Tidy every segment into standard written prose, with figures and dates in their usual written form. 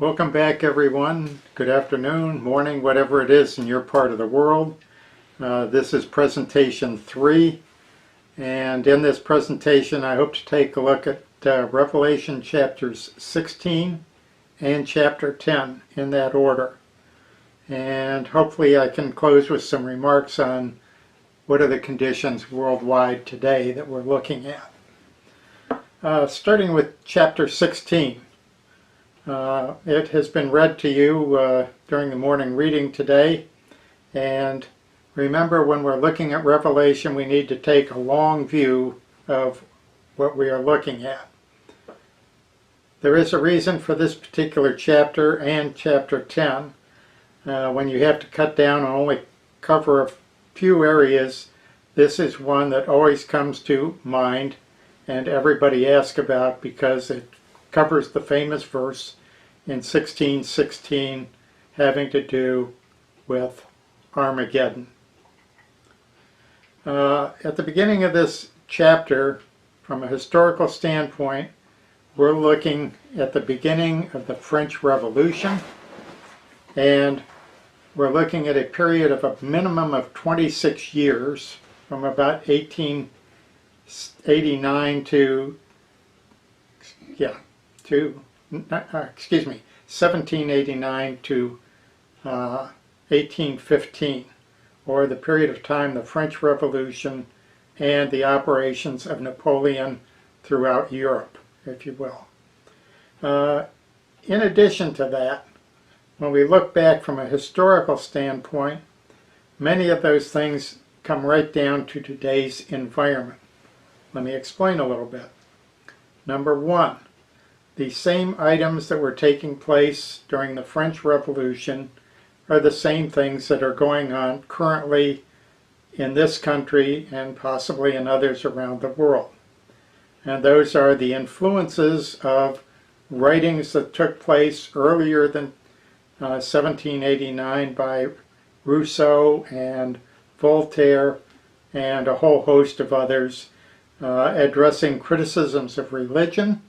Welcome back, everyone. Good afternoon, morning, whatever it is in your part of the world. This is presentation 3, and in this presentation I hope to take a look at Revelation chapters 16 and chapter 10 in that order. And hopefully I can close with some remarks on what are the conditions worldwide today that we're looking at. Starting with chapter 16. It has been read to you during the morning reading today, and remember, when we're looking at Revelation we need to take a long view of what we are looking at. There is a reason for this particular chapter and chapter 10. When you have to cut down and only cover a few areas, this is one that always comes to mind and everybody asks about because it covers the famous verse in 16:16 having to do with Armageddon. At the beginning of this chapter, from a historical standpoint, we're looking at the beginning of the French Revolution, and we're looking at a period of a minimum of 26 years, from about 1889 to 1789 to 1815, or the period of time the French Revolution and the operations of Napoleon throughout Europe, if you will. In addition to that, when we look back from a historical standpoint, many of those things come right down to today's environment. Let me explain a little bit. Number one, the same items that were taking place during the French Revolution are the same things that are going on currently in this country and possibly in others around the world. And those are the influences of writings that took place earlier than 1789 by Rousseau and Voltaire and a whole host of others, addressing criticisms of religion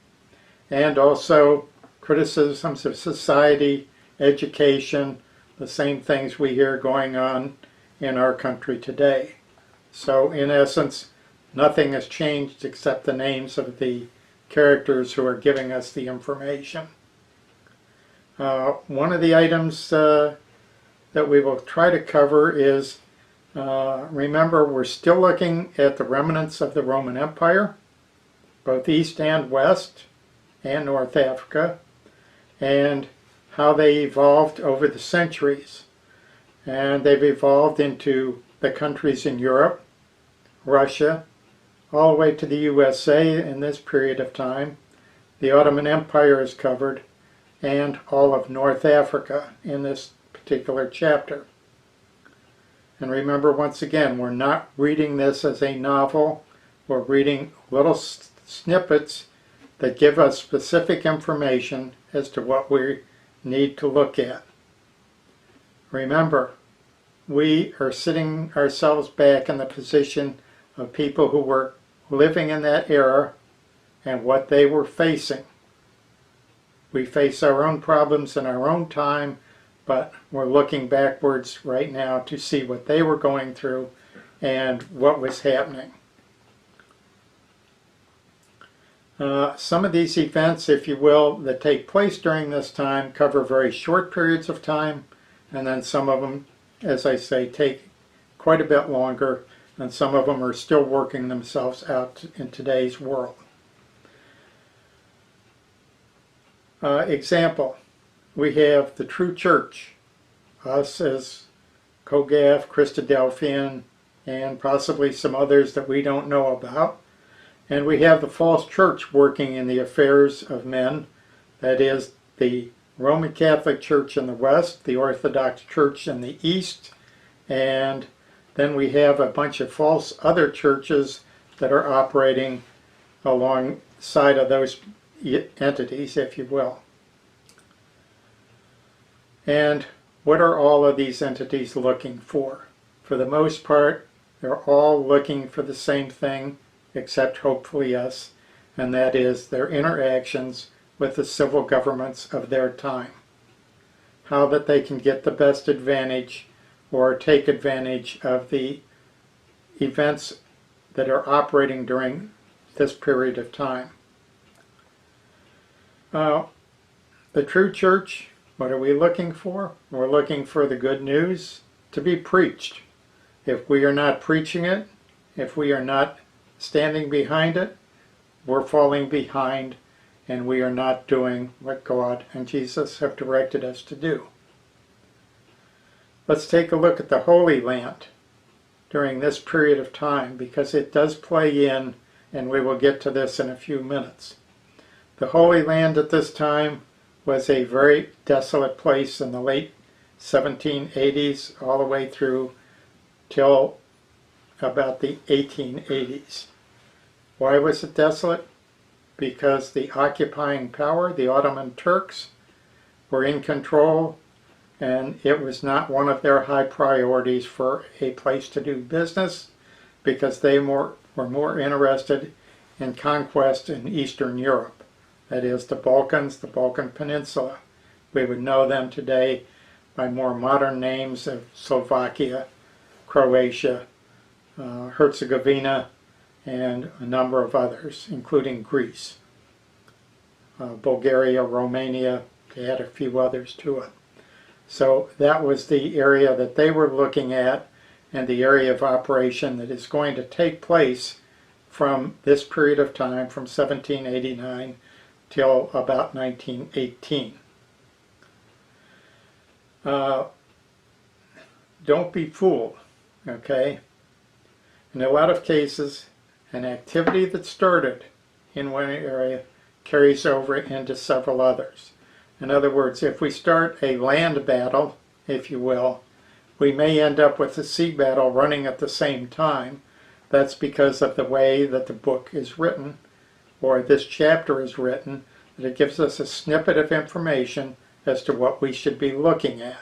and also criticisms of society, education, the same things we hear going on in our country today. So in essence, nothing has changed except the names of the characters who are giving us the information. One of the items that we will try to cover is, remember, we're still looking at the remnants of the Roman Empire, both East and West, and North Africa, and how they evolved over the centuries. And they've evolved into the countries in Europe, Russia, all the way to the USA in this period of time. The Ottoman Empire is covered, and all of North Africa in this particular chapter. And remember, once again, we're not reading this as a novel. We're reading little snippets that give us specific information as to what we need to look at. Remember, we are sitting ourselves back in the position of people who were living in that era and what they were facing. We face our own problems in our own time, but we're looking backwards right now to see what they were going through and what was happening. Some of these events, if you will, that take place during this time cover very short periods of time, and then some of them, as I say, take quite a bit longer, and some of them are still working themselves out in today's world. Example, we have the true church, us as Kogaf, Christadelphian, and possibly some others that we don't know about. And we have the false church working in the affairs of men, that is the Roman Catholic Church in the West, the Orthodox Church in the East, and then we have a bunch of false other churches that are operating alongside of those entities, if you will. And what are all of these entities looking for? For the most part, they're all looking for the same thing, except hopefully us, and that is their interactions with the civil governments of their time. how that they can get the best advantage or take advantage of the events that are operating during this period of time. The true church, what are we looking for? We're looking for the good news to be preached. If we are not preaching it, if we are not standing behind it, we're falling behind and we are not doing what God and Jesus have directed us to do. Let's take a look at the Holy Land during this period of time, because it does play in, and we will get to this in a few minutes. The Holy Land at this time was a very desolate place in the late 1780s all the way through till about the 1880s. Why was it desolate? Because the occupying power, the Ottoman Turks, were in control, and it was not one of their high priorities for a place to do business, because they were more interested in conquest in Eastern Europe. That is, the Balkans, the Balkan Peninsula. We would know them today by more modern names of Slovakia, Croatia, Herzegovina, and a number of others, including Greece, Bulgaria, Romania. They had a few others to it. So that was the area that they were looking at, and the area of operation that is going to take place from this period of time, from 1789 till about 1918. Don't be fooled, okay? In a lot of cases, an activity that started in one area carries over into several others. In other words, if we start a land battle, if you will, we may end up with a sea battle running at the same time. That's because of the way that the book is written, or this chapter is written, that it gives us a snippet of information as to what we should be looking at.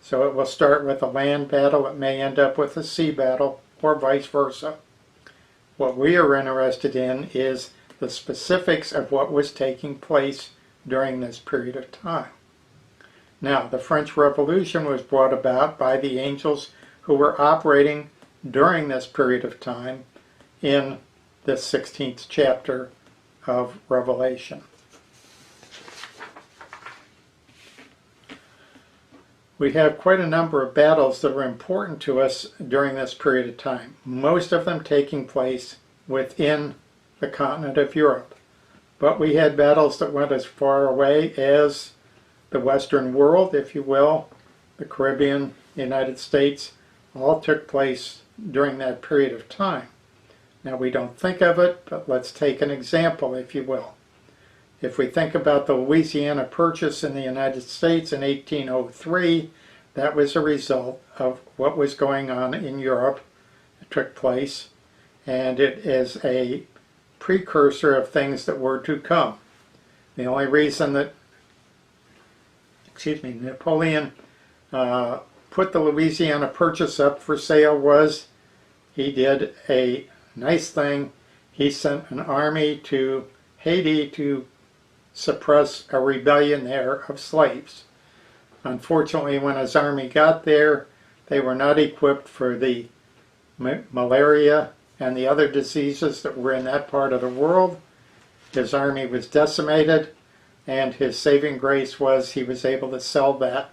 So it will start with a land battle, it may end up with a sea battle, or vice versa. What we are interested in is the specifics of what was taking place during this period of time. Now, the French Revolution was brought about by the angels who were operating during this period of time in the 16th chapter of Revelation. We have quite a number of battles that are important to us during this period of time, most of them taking place within the continent of Europe. But we had battles that went as far away as the Western world, if you will, the Caribbean, the United States, all took place during that period of time. Now, we don't think of it, but let's take an example, if you will. If we think about the Louisiana Purchase in the United States in 1803, that was a result of what was going on in Europe. It took place, and it is a precursor of things that were to come. The only reason that, Napoleon put the Louisiana Purchase up for sale was he did a nice thing. He sent an army to Haiti to suppress a rebellion there of slaves. Unfortunately, when his army got there, they were not equipped for the malaria and the other diseases that were in that part of the world. His army was decimated, and his saving grace was he was able to sell that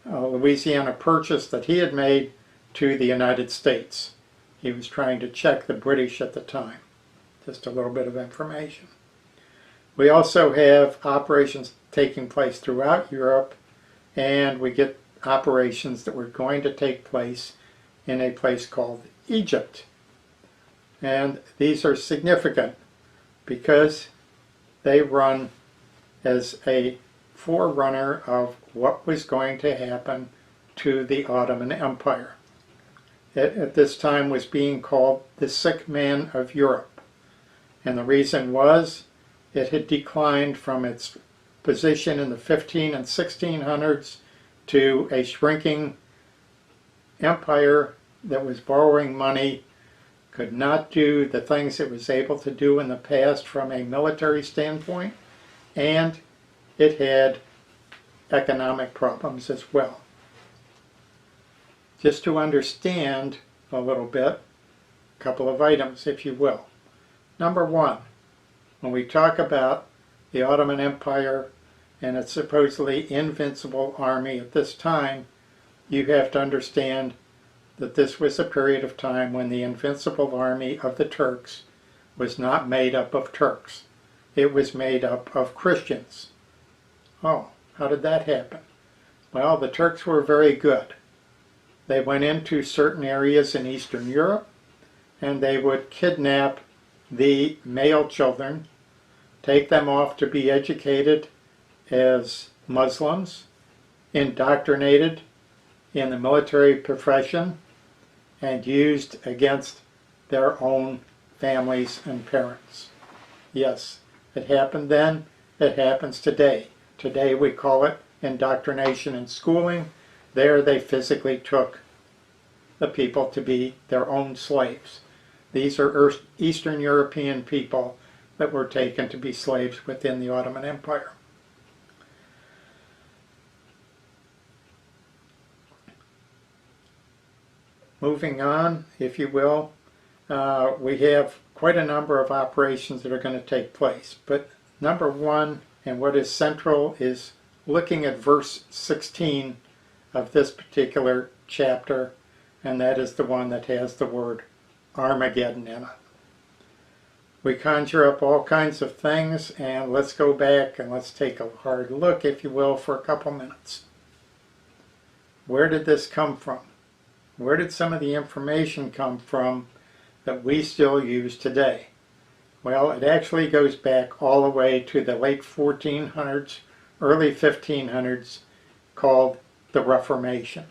Louisiana Purchase that he had made to the United States. He was trying to check the British at the time. Just a little bit of information. We also have operations taking place throughout Europe, and we get operations that were going to take place in a place called Egypt. And these are significant because they run as a forerunner of what was going to happen to the Ottoman Empire. It at this time was being called the sick man of Europe. And the reason was it had declined from its position in the 15 and 1600s to a shrinking empire that was borrowing money, could not do the things it was able to do in the past from a military standpoint, and it had economic problems as well. Just to understand a little bit, a couple of items, if you will. Number one, when we talk about the Ottoman Empire and its supposedly invincible army at this time, you have to understand that this was a period of time when the invincible army of the Turks was not made up of Turks. It was made up of Christians. Oh, how did that happen? Well, the Turks were very good. They went into certain areas in Eastern Europe and they would kidnap the male children, take them off to be educated as Muslims, indoctrinated in the military profession, and used against their own families and parents. Yes, it happened then, it happens today. Today we call it indoctrination and schooling. There they physically took the people to be their own slaves. These are Eastern European people that were taken to be slaves within the Ottoman Empire. Moving on, if you will, we have quite a number of operations that are going to take place. But number one, and what is central, is looking at verse 16 of this particular chapter, and that is the one that has the word Armageddon in it. We conjure up all kinds of things, and let's go back and let's take a hard look, if you will, for a couple minutes. Where did this come from? Where did some of the information come from that we still use today? Well, it actually goes back all the way to the late 1400s, early 1500s, called the Reformation.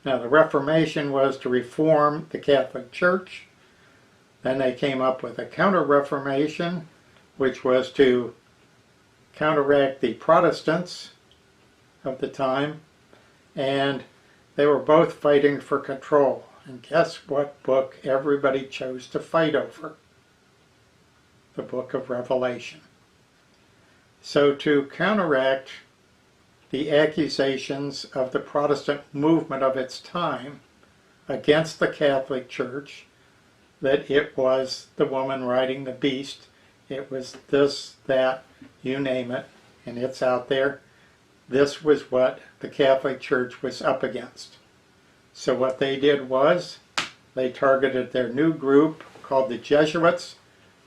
Now, the Reformation was to reform the Catholic Church. Then they came up with a Counter-Reformation, which was to counteract the Protestants of the time, and they were both fighting for control. And guess what book everybody chose to fight over? The book of Revelation. So to counteract the accusations of the Protestant movement of its time against the Catholic Church, that it was the woman riding the beast, it was this, that, you name it, and it's out there. This was what the Catholic Church was up against. So what they did was, they targeted their new group called the Jesuits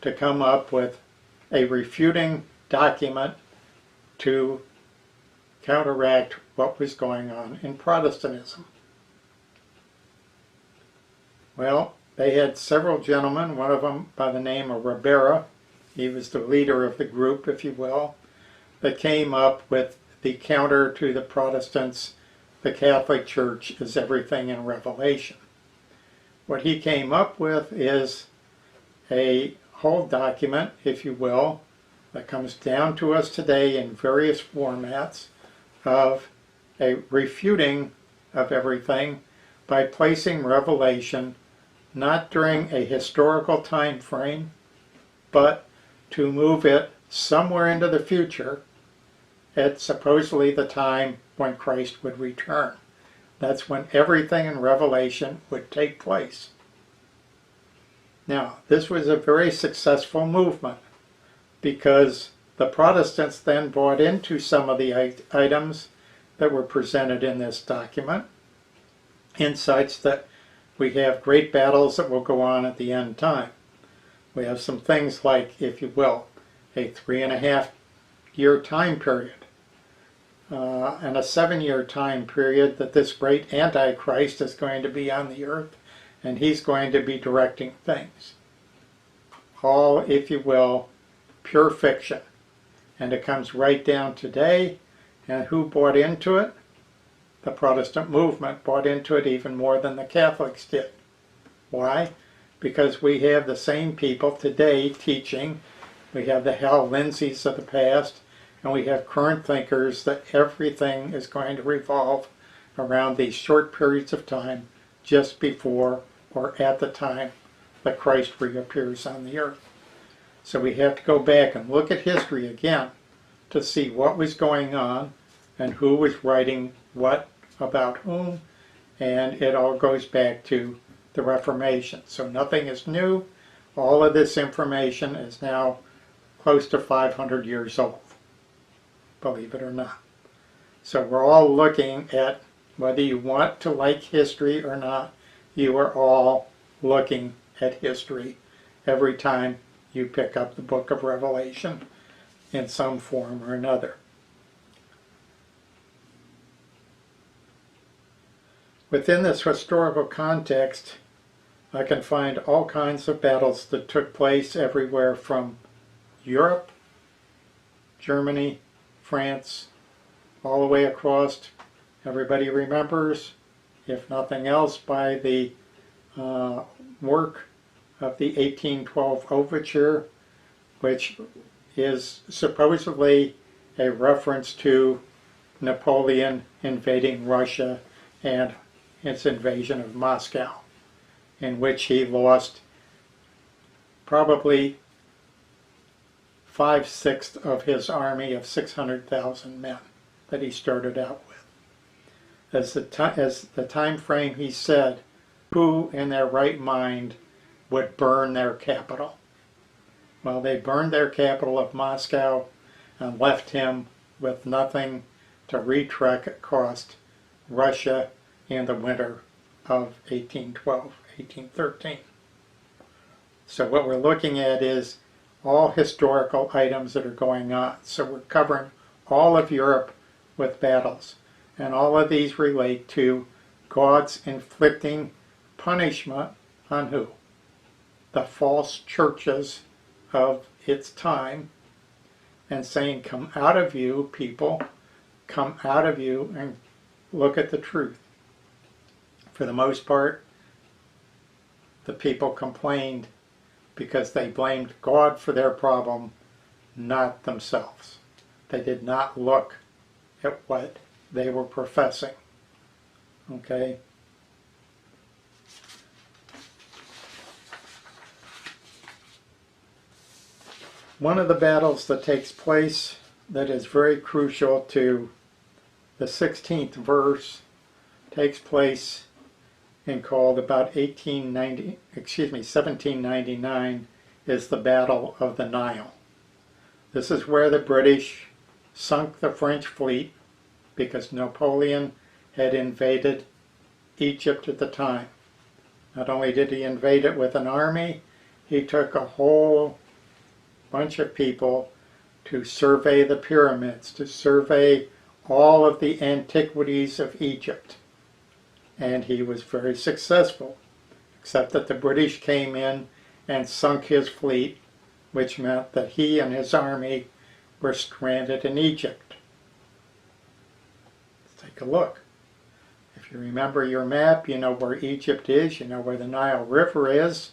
to come up with a refuting document to counteract what was going on in Protestantism. Well, they had several gentlemen, one of them by the name of Ribera, he was the leader of the group, if you will, that came up with the counter to the Protestants. The Catholic Church is everything in Revelation. What he came up with is a whole document, if you will, that comes down to us today in various formats of a refuting of everything by placing Revelation not during a historical time frame, but to move it somewhere into the future at supposedly the time when Christ would return. That's when everything in Revelation would take place. Now, this was a very successful movement because the Protestants then bought into some of the items that were presented in this document, insights that we have great battles that will go on at the end time. We have some things like, if you will, a 3.5-year time period and a 7-year time period that this great Antichrist is going to be on the earth, and he's going to be directing things. All, if you will, pure fiction. And it comes right down today, and who bought into it? The Protestant movement bought into it even more than the Catholics did. Why? Because we have the same people today teaching. We have the Hal Lindsays of the past, and we have current thinkers that everything is going to revolve around these short periods of time just before or at the time that Christ reappears on the earth. So we have to go back and look at history again to see what was going on, and who was writing what about whom, and it all goes back to the Reformation. So nothing is new. All of this information is now close to 500 years old, believe it or not. So we're all looking at, whether you want to like history or not, you are all looking at history every time you pick up the book of Revelation in some form or another. Within this historical context, I can find all kinds of battles that took place everywhere from Europe, Germany, France, all the way across. Everybody remembers, if nothing else, by the work of the 1812 Overture, which is supposedly a reference to Napoleon invading Russia and its invasion of Moscow, in which he lost probably 5/6 of his army of 600,000 men that he started out with. As the time frame, he said, who in their right mind would burn their capital? Well, they burned their capital of Moscow and left him with nothing to retrek across Russia in the winter of 1812, 1813. So what we're looking at is all historical items that are going on. So we're covering all of Europe with battles. And all of these relate to God's inflicting punishment on who? The false churches of its time, and saying, come out of you, people, come out of you and look at the truth. For the most part, the people complained because they blamed God for their problem, not themselves. They did not look at what they were professing. Okay? One of the battles that takes place that is very crucial to the 16th verse takes place in called about 1799, is the Battle of the Nile. This is where the British sunk the French fleet because Napoleon had invaded Egypt at the time. Not only did he invade it with an army, he took a whole bunch of people to survey the pyramids, to survey all of the antiquities of Egypt. And he was very successful, except that the British came in and sunk his fleet, which meant that he and his army were stranded in Egypt. Let's take a look. If you remember your map, you know where Egypt is, you know where the Nile River is,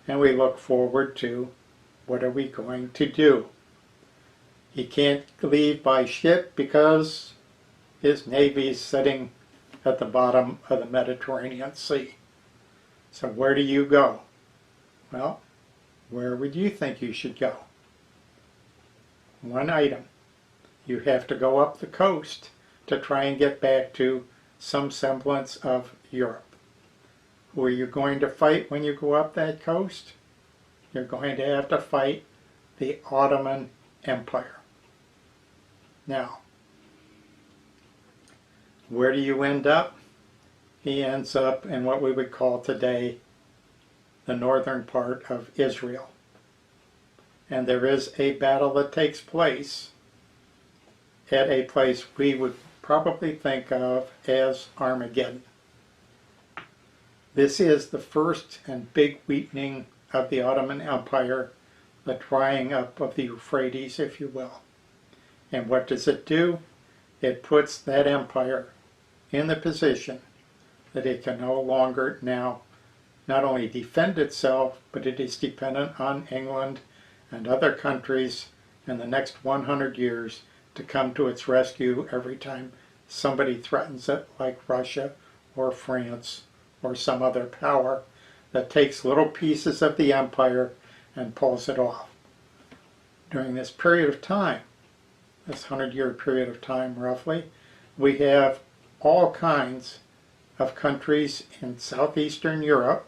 and we look forward to what are we going to do. He can't leave by ship because his navy's sitting at the bottom of the Mediterranean Sea. So where do you go? Well, where would you think you should go? One item. You have to go up the coast to try and get back to some semblance of Europe. Who are you going to fight when you go up that coast? You're going to have to fight the Ottoman Empire. Now, where do you end up? He ends up in what we would call today the northern part of Israel. And there is a battle that takes place at a place we would probably think of as Armageddon. This is the first and big weakening of the Ottoman Empire, the drying up of the Euphrates, if you will. And what does it do? It puts that empire in the position that it can no longer now not only defend itself, but it is dependent on England and other countries in the next 100 years to come to its rescue every time somebody threatens it, like Russia or France or some other power that takes little pieces of the empire and pulls it off. During this period of time, this 100-year period of time roughly, we have all kinds of countries in southeastern Europe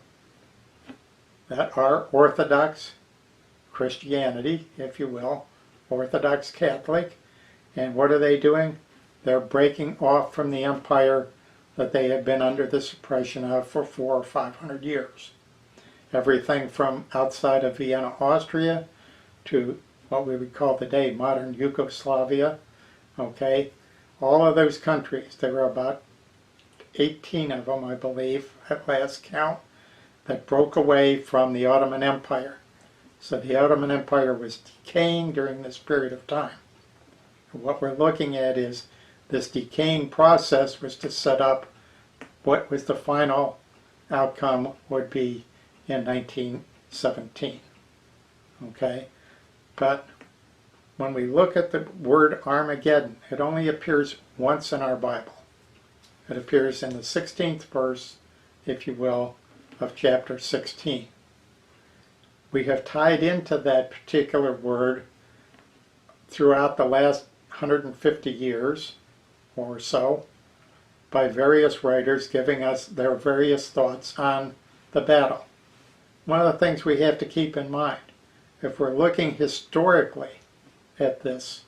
that are Orthodox Christianity, if you will, Orthodox Catholic. And what are they doing? They're breaking off from the empire that they have been under the suppression of for 400 or 500 years. Everything from outside of Vienna, Austria, to what we would call today modern Yugoslavia, okay? All of those countries, there were about 18 of them, I believe, at last count, that broke away from the Ottoman Empire. So the Ottoman Empire was decaying during this period of time. And what we're looking at is this decaying process was to set up what was the final outcome would be in 1917. Okay? But when we look at the word Armageddon, it only appears once in our Bible. It appears in the 16th verse, if you will, of chapter 16. We have tied into that particular word throughout the last 150 years or so by various writers giving us their various thoughts on the battle. One of the things we have to keep in mind, if we're looking historically at this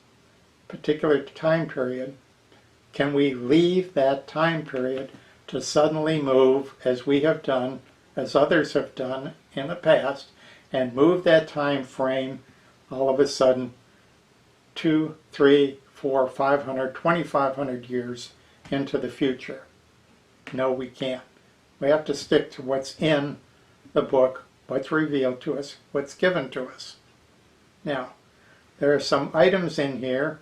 particular time period, can we leave that time period to suddenly move, as we have done, as others have done in the past, and move that time frame all of a sudden 2, 3, 4, 500, 2,500 years into the future? No, we can't. We have to stick to what's in the book, what's revealed to us, what's given to us. Now, there are some items in here,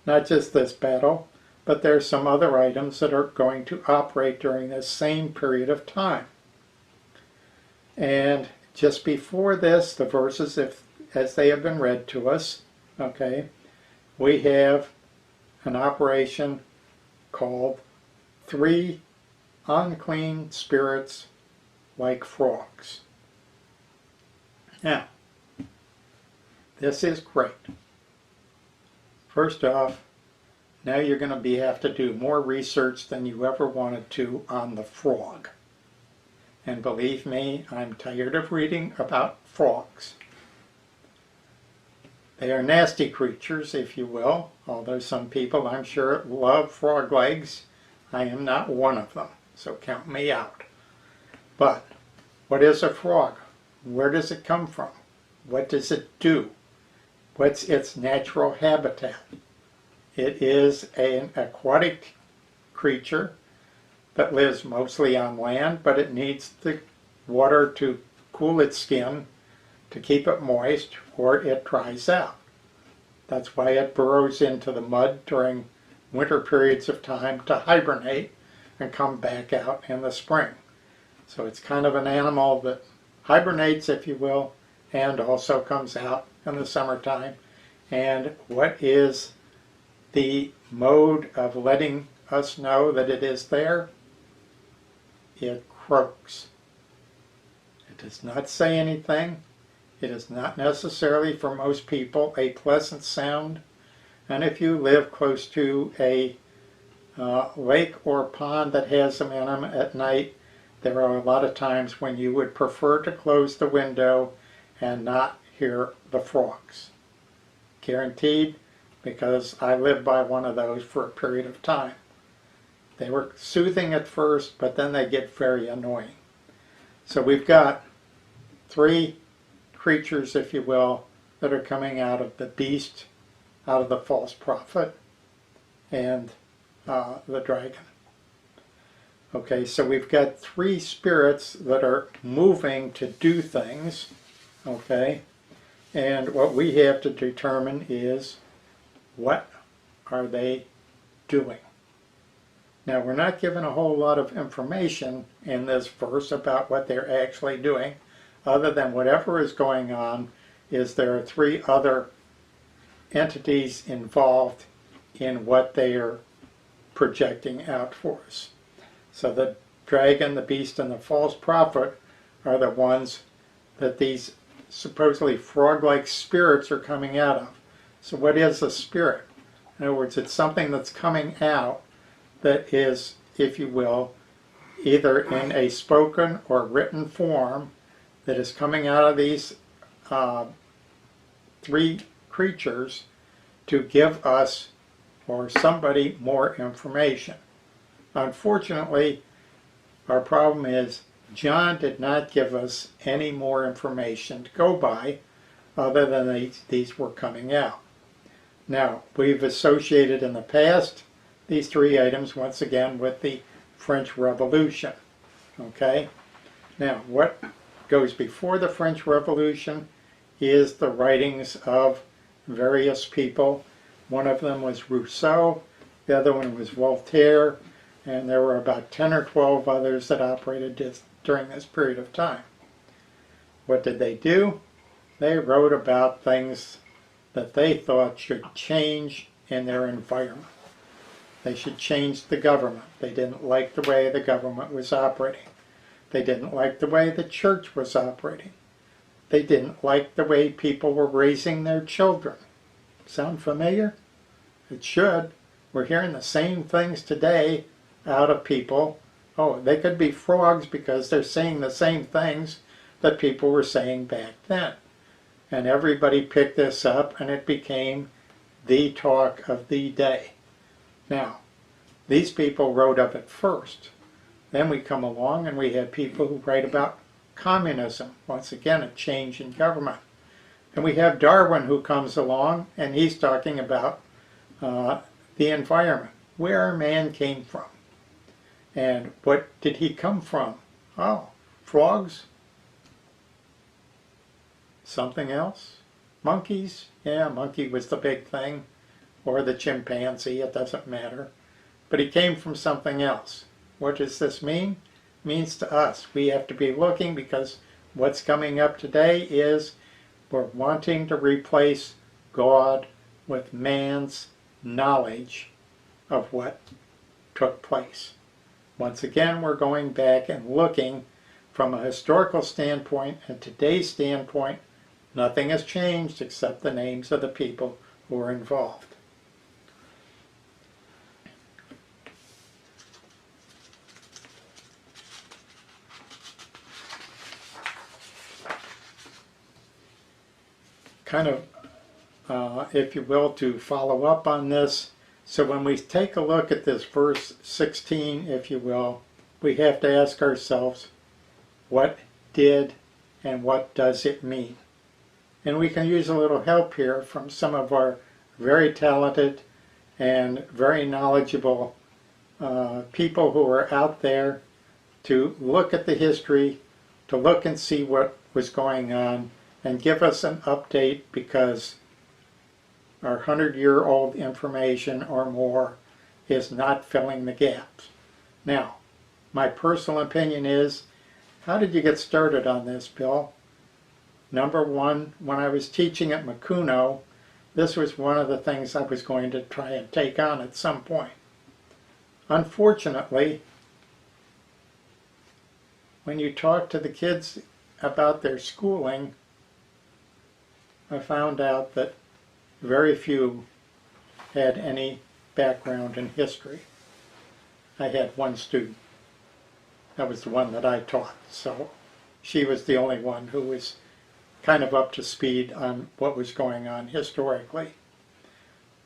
not just this battle, but there are some other items that are going to operate during this same period of time. And just before this, the verses, as they have been read to us, okay, we have an operation called 3 unclean spirits like frogs. Now, this is great. First off, now you're going to have to do more research than you ever wanted to on the frog. And believe me, I'm tired of reading about frogs. They are nasty creatures, if you will, although some people, I'm sure, love frog legs. I am not one of them, so count me out. But what is a frog? Where does it come from? What does it do? What's its natural habitat? It is an aquatic creature that lives mostly on land, but it needs the water to cool its skin, to keep it moist, or it dries out. That's why it burrows into the mud during winter periods of time to hibernate and come back out in the spring. So it's kind of an animal that hibernates, if you will, and also comes out in the summertime. And what is the mode of letting us know that it is there? It croaks. It does not say anything. It is not necessarily, for most people, a pleasant sound. And if you live close to a lake or pond that has them in them at night, there are a lot of times when you would prefer to close the window and not hear the frogs. Guaranteed, because I lived by one of those for a period of time. They were soothing at first, but then they get very annoying. So we've got 3 creatures, if you will, that are coming out of the beast, out of the false prophet, and the dragon. Okay, so we've got 3 spirits that are moving to do things, okay, and what we have to determine is, what are they doing? Now, we're not given a whole lot of information in this verse about what they're actually doing, other than whatever is going on is there are 3 other entities involved in what they are projecting out for us. So the dragon, the beast, and the false prophet are the ones that these supposedly frog-like spirits are coming out of. So what is a spirit? In other words, it's something that's coming out that is, if you will, either in a spoken or written form that is coming out of these three creatures to give us or somebody more information. Unfortunately, our problem is John did not give us any more information to go by other than these were coming out. Now, we've associated in the past these three items once again with the French Revolution. Okay? Now, what goes before the French Revolution is the writings of various people. One of them was Rousseau, the other one was Voltaire, and there were about 10 or 12 others that operated during this period of time. What did they do? They wrote about things that they thought should change in their environment. They should change the government. They didn't like the way the government was operating. They didn't like the way the church was operating. They didn't like the way people were raising their children. Sound familiar? It should. We're hearing the same things today out of people. Oh, they could be frogs because they're saying the same things that people were saying back then. And everybody picked this up and it became the talk of the day. Now, these people wrote of it first. Then we come along and we have people who write about communism. Once again, a change in government. And we have Darwin who comes along and he's talking about the environment, where man came from. And what did he come from? Oh, frogs? Something else? Monkeys? Yeah, monkey was the big thing. Or the chimpanzee, it doesn't matter. But he came from something else. What does this mean? It means to us, we have to be looking, because what's coming up today is we're wanting to replace God with man's knowledge of what took place. Once again, we're going back and looking from a historical standpoint, and today's standpoint, nothing has changed except the names of the people who are involved. Kind of, if you will, to follow up on this. So when we take a look at this verse 16, if you will, we have to ask ourselves, what did and what does it mean? And we can use a little help here from some of our very talented and very knowledgeable people who are out there to look at the history, to look and see what was going on, and give us an update, because our 100-year-old information or more is not filling the gaps. Now, my personal opinion is, how did you get started on this, Bill? Number one, when I was teaching at Macuno, this was one of the things I was going to try and take on at some point. Unfortunately, when you talk to the kids about their schooling, I found out that very few had any background in history. I had one student. That was the one that I taught. So she was the only one who was kind of up to speed on what was going on historically.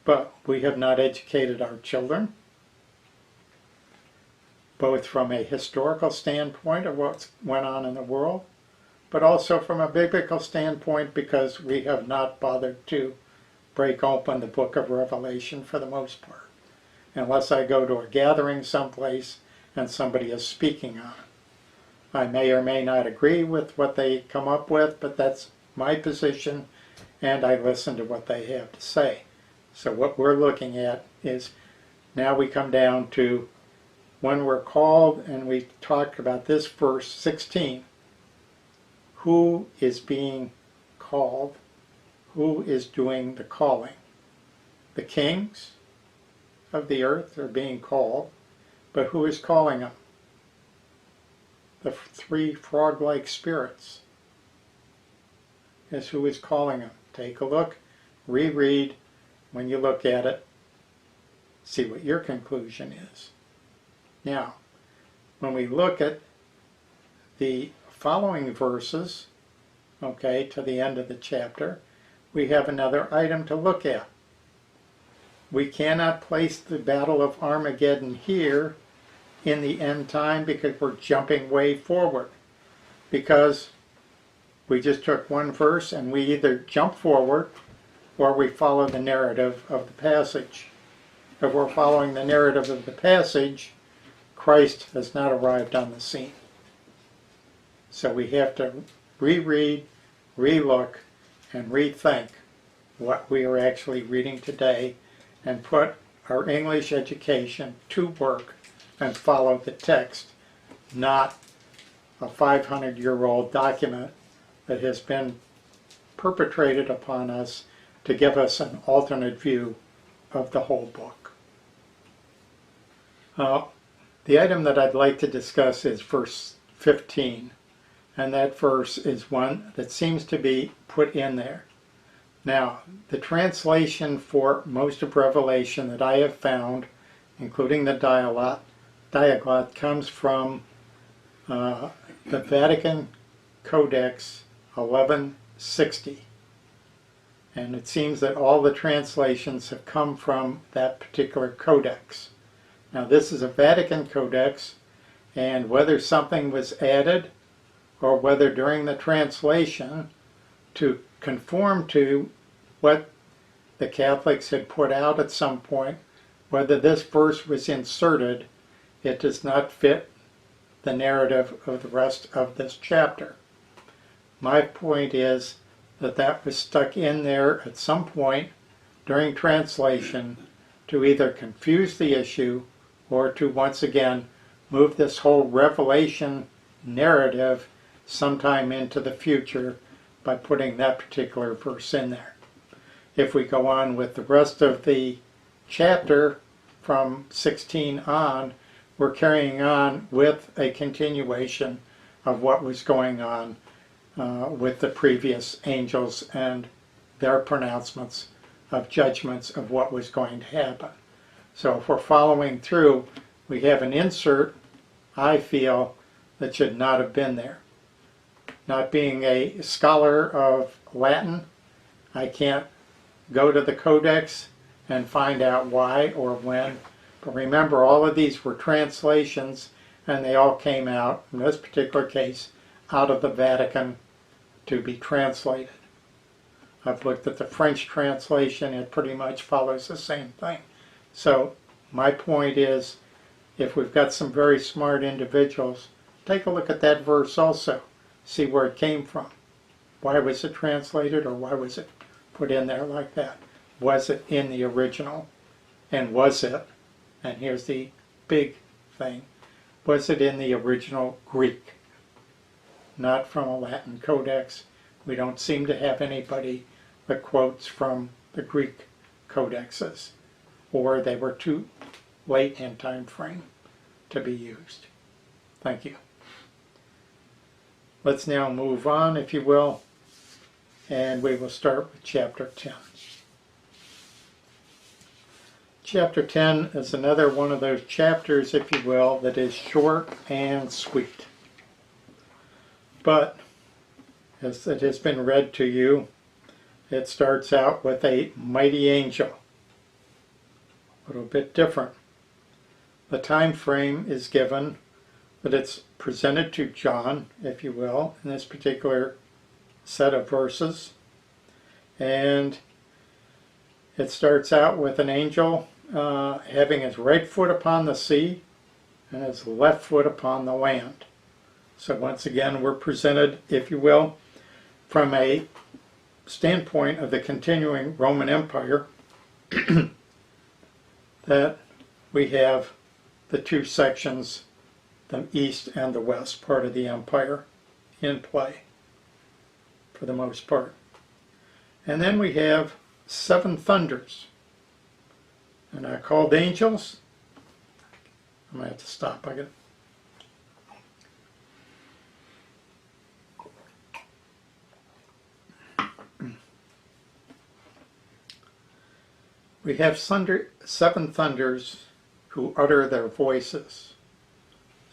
But we have not educated our children, both from a historical standpoint of what went on in the world, but also from a biblical standpoint, because we have not bothered to break open the book of Revelation for the most part, unless I go to a gathering someplace and somebody is speaking on it. I may or may not agree with what they come up with, but that's my position, and I listen to what they have to say. So what we're looking at is, now we come down to when we're called, and we talked about this verse 16. Who is being called? Who is doing the calling? The kings of the earth are being called, but who is calling them? The three frog-like spirits is who is calling them. Take a look, reread. When you look at it, see what your conclusion is. Now, when we look at the following verses, okay, to the end of the chapter, we have another item to look at. We cannot place the Battle of Armageddon here in the end time because we're jumping way forward. Because we just took one verse and we either jump forward or we follow the narrative of the passage. If we're following the narrative of the passage, Christ has not arrived on the scene. So we have to reread, relook, and rethink what we are actually reading today and put our English education to work and follow the text, not a 500-year-old document that has been perpetrated upon us to give us an alternate view of the whole book. The item that I'd like to discuss is verse 15, and that verse is one that seems to be put in there. Now, the translation for most of Revelation that I have found, including the Diaglott, comes from the Vatican Codex 1160. And it seems that all the translations have come from that particular codex. Now, this is a Vatican Codex, and whether something was added or whether during the translation to conform to what the Catholics had put out at some point, whether this verse was inserted, it does not fit the narrative of the rest of this chapter. My point is that that was stuck in there at some point during translation to either confuse the issue or to once again move this whole Revelation narrative sometime into the future by putting that particular verse in there. If we go on with the rest of the chapter from 16 on, we're carrying on with a continuation of what was going on with the previous angels and their pronouncements of judgments of what was going to happen. So if we're following through, we have an insert, I feel, that should not have been there. Not being a scholar of Latin, I can't go to the Codex and find out why or when. But remember, all of these were translations, and they all came out, in this particular case, out of the Vatican to be translated. I've looked at the French translation, it pretty much follows the same thing. So my point is, if we've got some very smart individuals, take a look at that verse also. See where it came from. Why was it translated, or why was it put in there like that? Was it in the original? And was it, and here's the big thing, was it in the original Greek? Not from a Latin codex. We don't seem to have anybody that quotes from the Greek codexes, or they were too late in time frame to be used. Thank you. Let's now move on, if you will, and we will start with chapter 10. Chapter 10 is another one of those chapters, if you will, that is short and sweet. But, as it has been read to you, it starts out with a mighty angel. A little bit different. The time frame is given, but it's presented to John, if you will, in this particular set of verses. And it starts out with an angel having his right foot upon the sea and his left foot upon the land. So once again, we're presented, if you will, from a standpoint of the continuing Roman Empire, that we have the two sections, the east and the west part of the empire, in play for the most part. And then we have 7 thunders, and are called angels. I might have to stop. We have 7 thunders who utter their voices.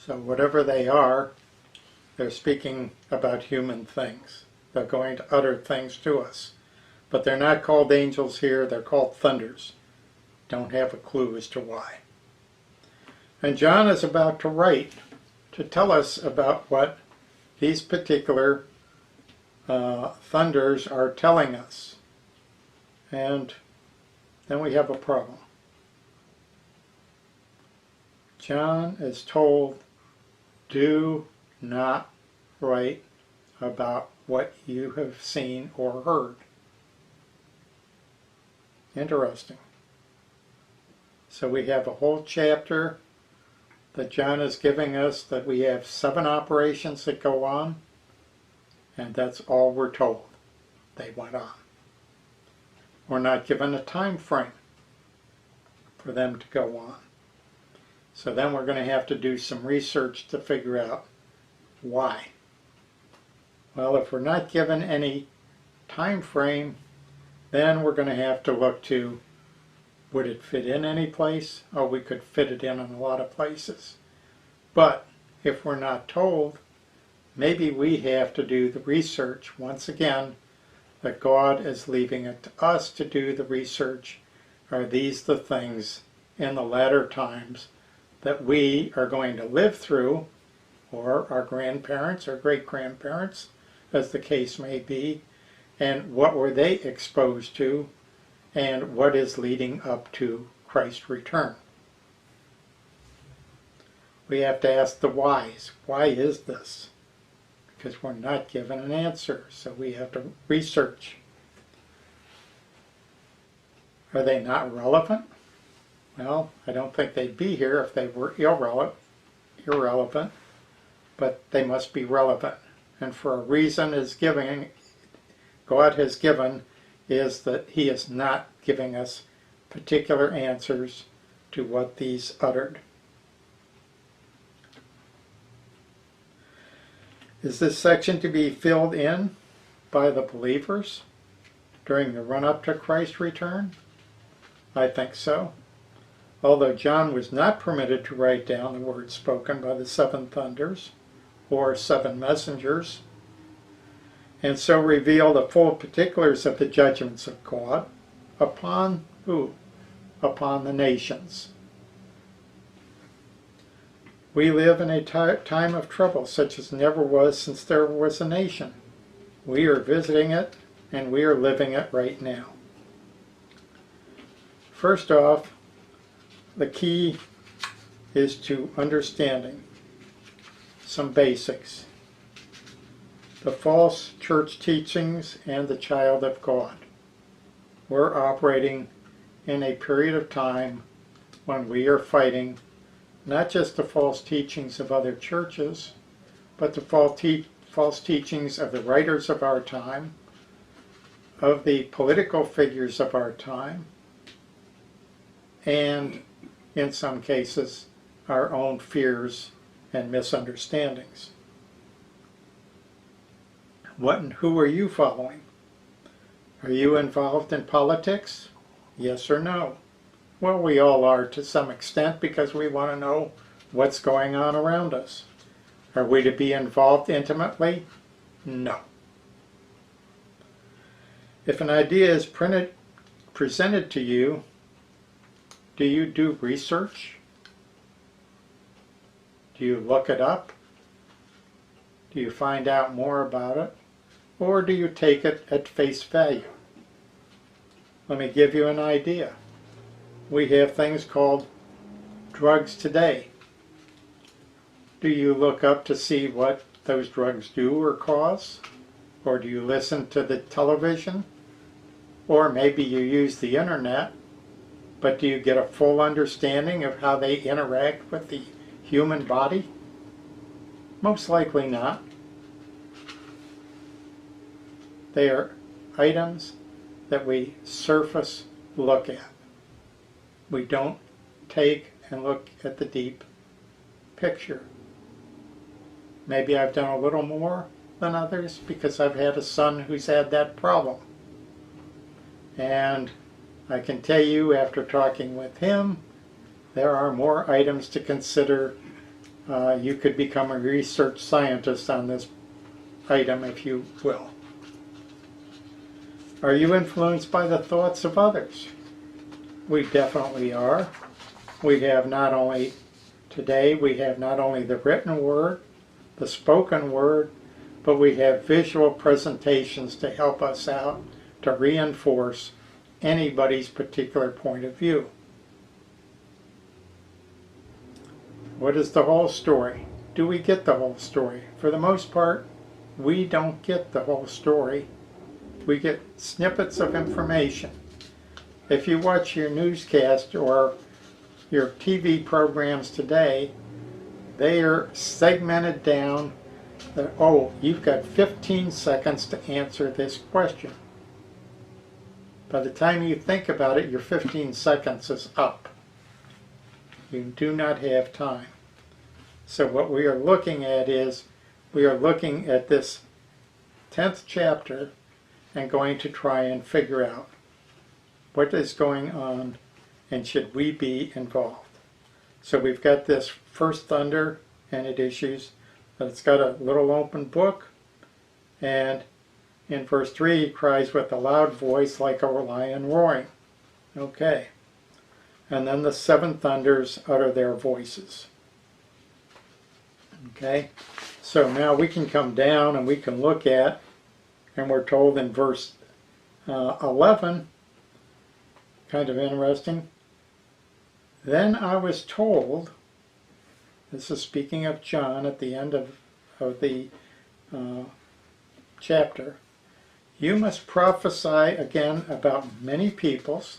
So whatever they are, they're speaking about human things. They're going to utter things to us. But they're not called angels here, they're called thunders. Don't have a clue as to why. And John is about to write to tell us about what these particular thunders are telling us. And then we have a problem. John is told, do not write about what you have seen or heard. Interesting. So we have a whole chapter that John is giving us that we have 7 operations that go on, and that's all we're told. They went on. We're not given a time frame for them to go on. So then we're going to have to do some research to figure out why. Well, if we're not given any time frame, then we're going to have to look to, would it fit in any place? Oh, we could fit it in a lot of places. But if we're not told, maybe we have to do the research once again, that God is leaving it to us to do the research. Are these the things in the latter times that we are going to live through, or our grandparents or great-grandparents, as the case may be, and what were they exposed to, and what is leading up to Christ's return? We have to ask the whys. Why is this? Because we're not given an answer, so we have to research. Are they not relevant? Well, I don't think they'd be here if they were irrelevant, but they must be relevant. And for a reason God has given is that He is not giving us particular answers to what these uttered. Is this section to be filled in by the believers during the run-up to Christ's return? I think so. Although John was not permitted to write down the words spoken by the 7 thunders or 7 messengers, and so reveal the full particulars of the judgments of God upon who? Upon the nations. We live in a time of trouble such as never was since there was a nation. We are visiting it, and we are living it right now. First off, the key is to understanding some basics. The false church teachings and the child of God. We're operating in a period of time when we are fighting not just the false teachings of other churches, but the false teachings of the writers of our time, of the political figures of our time, and in some cases, our own fears and misunderstandings. What and who are you following? Are you involved in politics? Yes or no? Well, we all are to some extent because we want to know what's going on around us. Are we to be involved intimately? No. If an idea is presented to you, do you do research? Do you look it up? Do you find out more about it? Or do you take it at face value? Let me give you an idea. We have things called drugs today. Do you look up to see what those drugs do or cause? Or do you listen to the television? Or maybe you use the internet, but do you get a full understanding of how they interact with the human body? Most likely not. They are items that we surface look at. We don't take and look at the deep picture. Maybe I've done a little more than others because I've had a son who's had that problem. And I can tell you after talking with him, there are more items to consider You could become a research scientist on this item if you will. Are you influenced by the thoughts of others? We definitely are. We have not only, today we have not only the written word, the spoken word, but we have visual presentations to help us out to reinforce anybody's particular point of view. What is the whole story? Do we get the whole story? For the most part, we don't get the whole story. We get snippets of information. If you watch your newscast or your TV programs today, they are segmented down that, oh, you've got 15 seconds to answer this question. By the time you think about it, your 15 seconds is up. You do not have time. So what we are looking at is, we are looking at this 10th chapter and going to try and figure out what is going on and should we be involved. So we've got this first thunder and it issues, but it's got a little open book, and in verse 3 he cries with a loud voice like a lion roaring. Okay. And then the 7 thunders utter their voices. Okay. So now we can come down and we can look at, and we're told in verse 11, kind of interesting, then I was told, this is speaking of John at the end of the chapter, you must prophesy again about many peoples,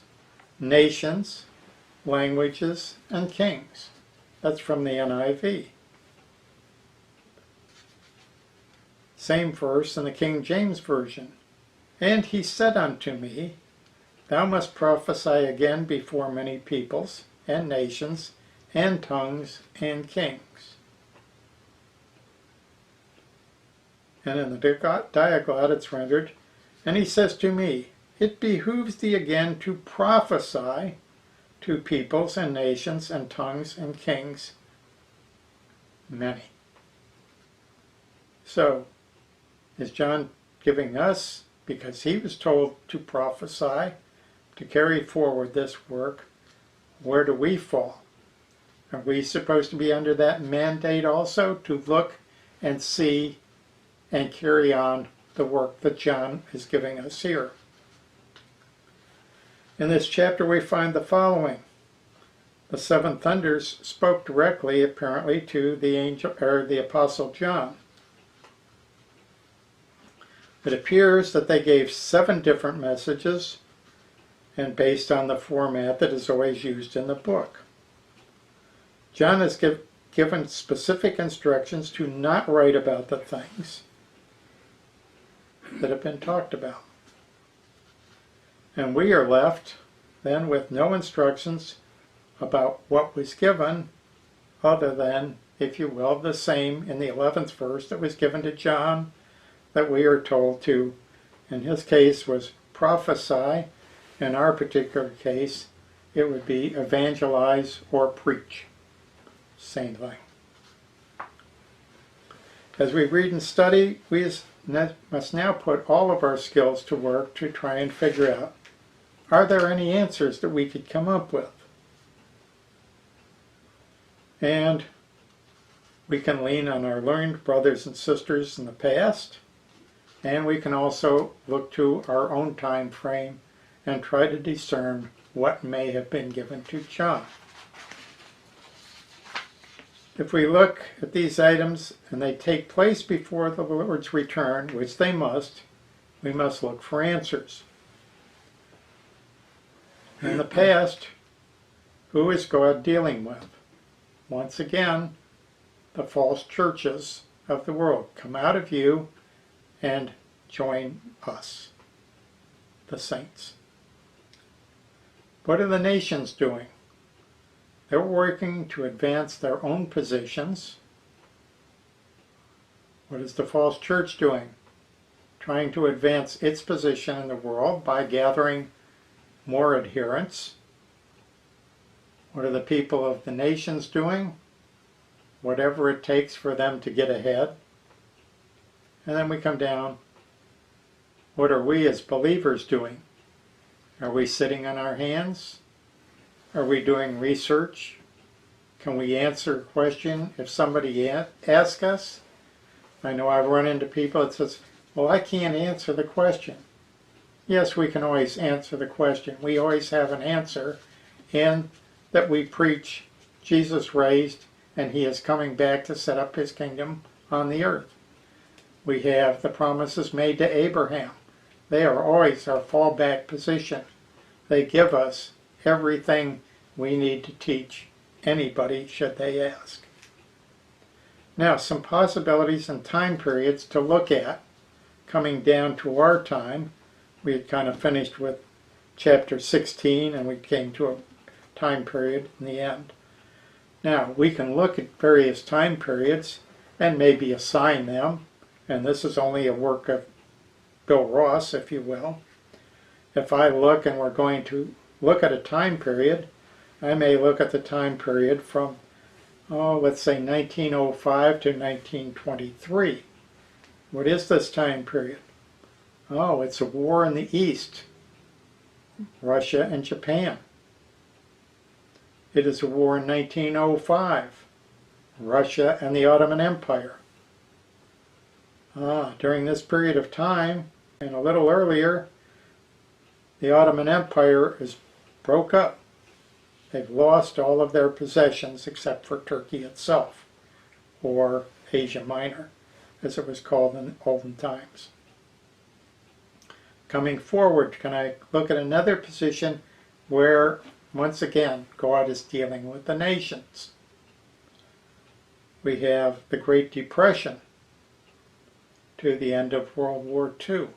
nations, languages, and kings. That's from the NIV. Same verse in the King James Version. And he said unto me, thou must prophesy again before many peoples, and nations, and tongues, and kings. And in the Diaglott it's rendered, and he says to me, it behooves thee again to prophesy to peoples and nations and tongues and kings, many. So, is John giving us, because he was told to prophesy, to carry forward this work, where do we fall? Are we supposed to be under that mandate also, to look and see and carry on the work that John is giving us here? In this chapter we find the following. The 7 thunders spoke directly, apparently, to the angel or the Apostle John. It appears that they gave 7 different messages, and based on the format that is always used in the book. John is given specific instructions to not write about the things that have been talked about. And we are left then with no instructions about what was given, other than, if you will, the same in the 11th verse that was given to John, that we are told to, in his case, was prophesy. In our particular case, it would be evangelize or preach. Same thing. As we read and study, we must now put all of our skills to work to try and figure out, are there any answers that we could come up with? And we can lean on our learned brothers and sisters in the past, and we can also look to our own time frame and try to discern what may have been given to John. If we look at these items and they take place before the Lord's return, which they must, we must look for answers. In the past, who is God dealing with? Once again, the false churches of the world. Come out of you and join us, the saints. What are the nations doing? They're working to advance their own positions. What is the false church doing? Trying to advance its position in the world by gathering more adherents. What are the people of the nations doing? whatever it takes for them to get ahead. And then we come down, what are we as believers doing? Are we sitting on our hands? Are we doing research? Can we answer a question if somebody asks us? I know I've run into people that says, well, I can't answer the question. Yes, we can always answer the question. We always have an answer, and that we preach Jesus raised and he is coming back to set up his kingdom on the earth. We have the promises made to Abraham. They are always our fallback position. They give us everything we need to teach anybody should they ask. Now, some possibilities and time periods to look at coming down to our time. We had kind of finished with chapter 16 and we came to a time period in the end. Now, we can look at various time periods and maybe assign them, and this is only a work of Bill Ross, if you will. If I look and we're going to look at a time period, I may look at the time period from, let's say 1905 to 1923. What is this time period? Oh, it's a war in the East, Russia and Japan. It is a war in 1905, Russia and the Ottoman Empire. During this period of time, and a little earlier, the Ottoman Empire is broke up. They've lost all of their possessions except for Turkey itself, or Asia Minor, as it was called in olden times. Coming forward, can I look at another position where, once again, God is dealing with the nations? We have the Great Depression to the end of World War II.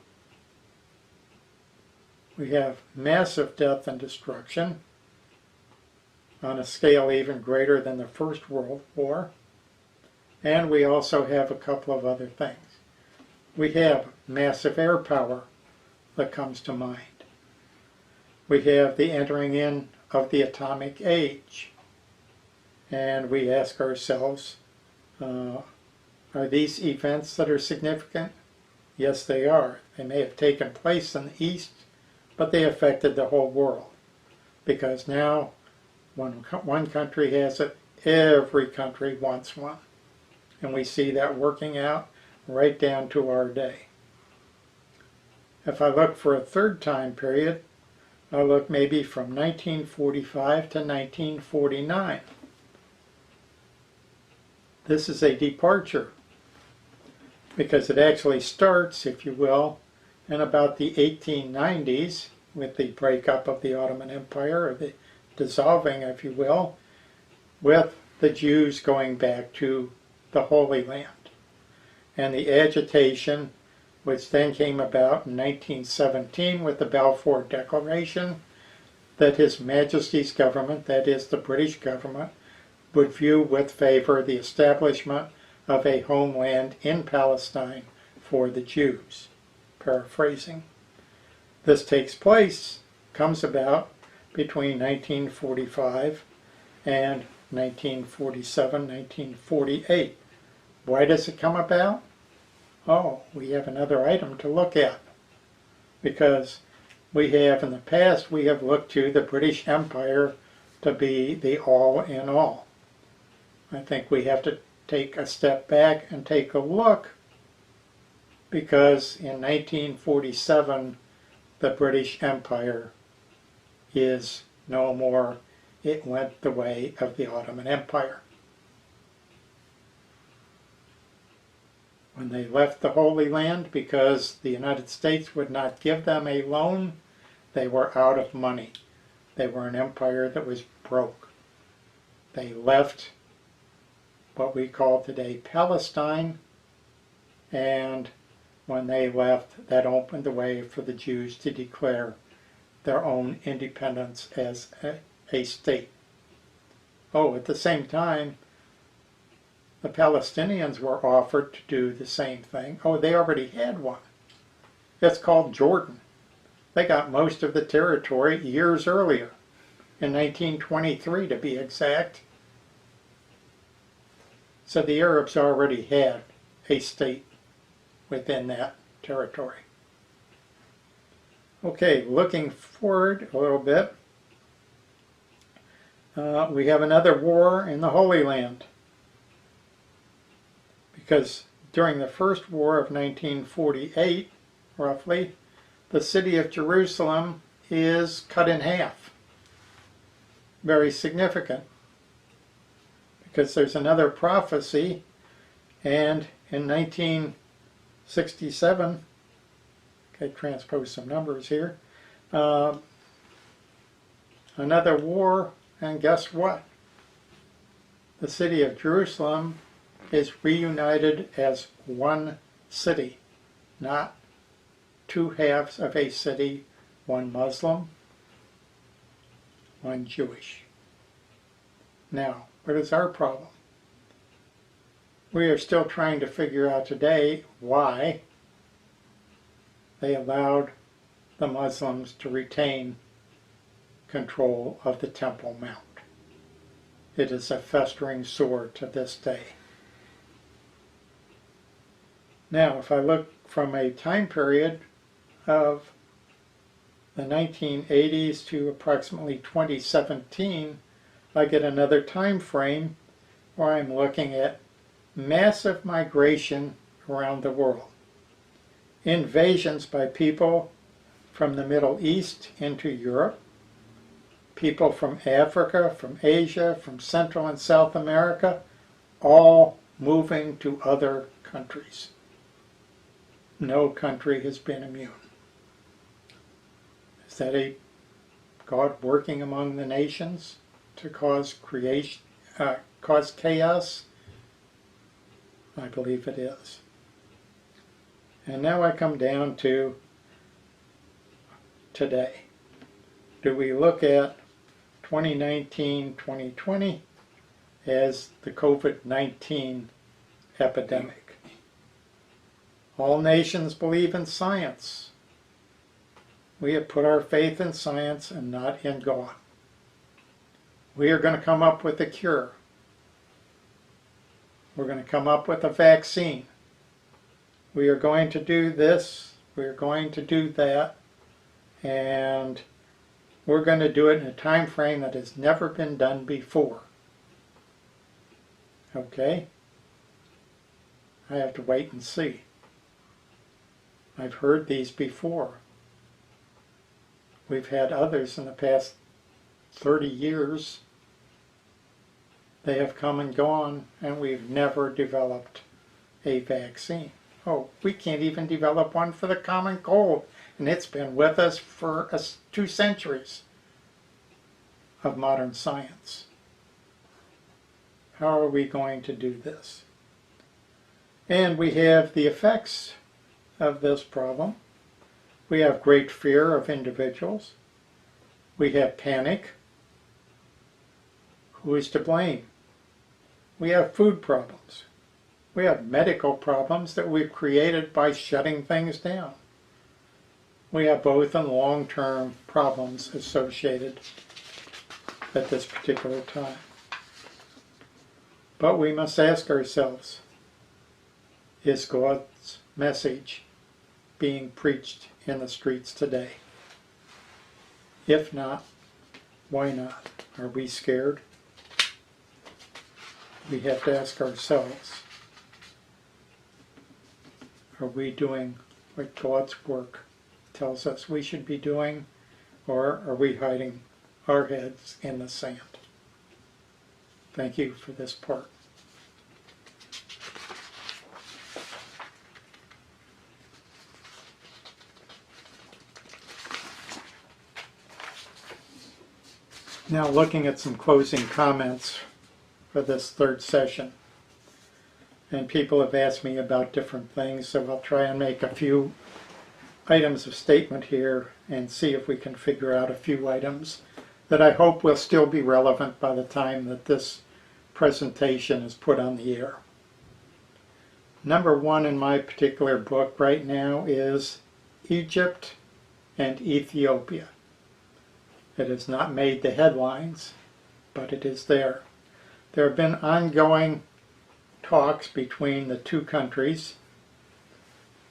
We have massive death and destruction on a scale even greater than the First World War. And we also have a couple of other things. We have massive air power that comes to mind. We have the entering in of the atomic age. And we ask ourselves, are these events that are significant? Yes, they are. They may have taken place in the East, but they affected the whole world. Because now, when one country has it, every country wants one. And we see that working out right down to our day. If I look for a third time period, I'll look maybe from 1945 to 1949. This is a departure because it actually starts, if you will, in about the 1890s with the breakup of the Ottoman Empire, or the dissolving, if you will, with the Jews going back to the Holy Land. And the agitation, which then came about in 1917 with the Balfour Declaration, that His Majesty's government, that is the British government, would view with favor the establishment of a homeland in Palestine for the Jews. Paraphrasing. This takes place, comes about between 1945 and 1947, 1948. Why does it come about? Oh, we have another item to look at. Because we have, in the past, we have looked to the British Empire to be the all in all. I think we have to take a step back and take a look, because in 1947 the British Empire is no more. It went the way of the Ottoman Empire. When they left the Holy Land, because the United States would not give them a loan, they were out of money. They were an empire that was broke. They left what we call today Palestine, and when they left, that opened the way for the Jews to declare their own independence as a state. Oh, at the same time, the Palestinians were offered to do the same thing. Oh, they already had one. It's called Jordan. They got most of the territory years earlier, in 1923 to be exact. So the Arabs already had a state within that territory. Okay, looking forward a little bit, we have another war in the Holy Land. Because during the first war of 1948, roughly, the city of Jerusalem is cut in half. Very significant. Because there's another prophecy, and in 1967, okay, transpose some numbers here, another war, and guess what? The city of Jerusalem is reunited as one city, not two halves of a city, one Muslim, one Jewish. Now, what is our problem? We are still trying to figure out today why they allowed the Muslims to retain control of the Temple Mount. It is a festering sore to this day. Now, if I look from a time period of the 1980s to approximately 2017, I get another time frame where I'm looking at massive migration around the world. Invasions by people from the Middle East into Europe, people from Africa, from Asia, from Central and South America, all moving to other countries. No country has been immune. Is that a God working among the nations to cause chaos? I believe it is. And now I come down to today. Do we look at 2019-2020 as the COVID-19 epidemic? All nations believe in science. We have put our faith in science and not in God. We are going to come up with a cure. We're going to come up with a vaccine. We are going to do this. We are going to do that. And we're going to do it in a time frame that has never been done before. Okay? I have to wait and see. I've heard these before. We've had others in the past 30 years. They have come and gone, and we've never developed a vaccine. Oh, we can't even develop one for the common cold, and it's been with us for 2 centuries of modern science. How are we going to do this? And we have the effects of this problem. We have great fear of individuals. We have panic. Who is to blame? We have food problems. We have medical problems that we've created by shutting things down. We have both and long-term problems associated at this particular time. But we must ask ourselves, is God's message being preached in the streets today? If not, why not? Are we scared? We have to ask ourselves, are we doing what God's work tells us we should be doing, or are we hiding our heads in the sand? Thank you for this part. Now looking at some closing comments for this third session. And people have asked me about different things, so I'll try and make a few items of statement here and see if we can figure out a few items that I hope will still be relevant by the time that this presentation is put on the air. Number one in my particular book right now is Egypt and Ethiopia. It has not made the headlines, but it is there. There have been ongoing talks between the two countries,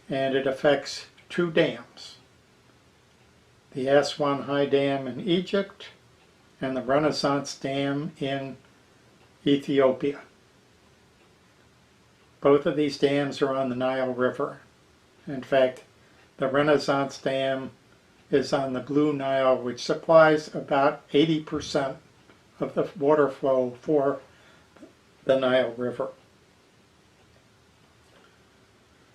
and it affects two dams. The Aswan High Dam in Egypt and the Renaissance Dam in Ethiopia. Both of these dams are on the Nile River. In fact, the Renaissance Dam is on the Blue Nile, which supplies about 80% of the water flow for the Nile River.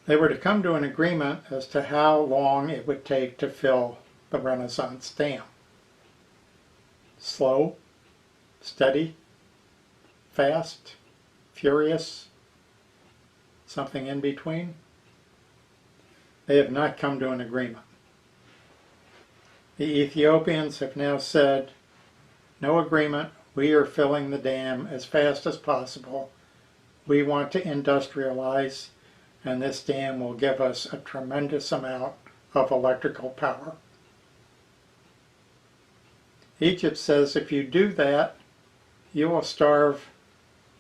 They were to come to an agreement as to how long it would take to fill the Renaissance Dam. Slow, steady, fast, furious, something in between. They have not come to an agreement. The Ethiopians have now said, no agreement, we are filling the dam as fast as possible. We want to industrialize, and this dam will give us a tremendous amount of electrical power. Egypt says if you do that, you will starve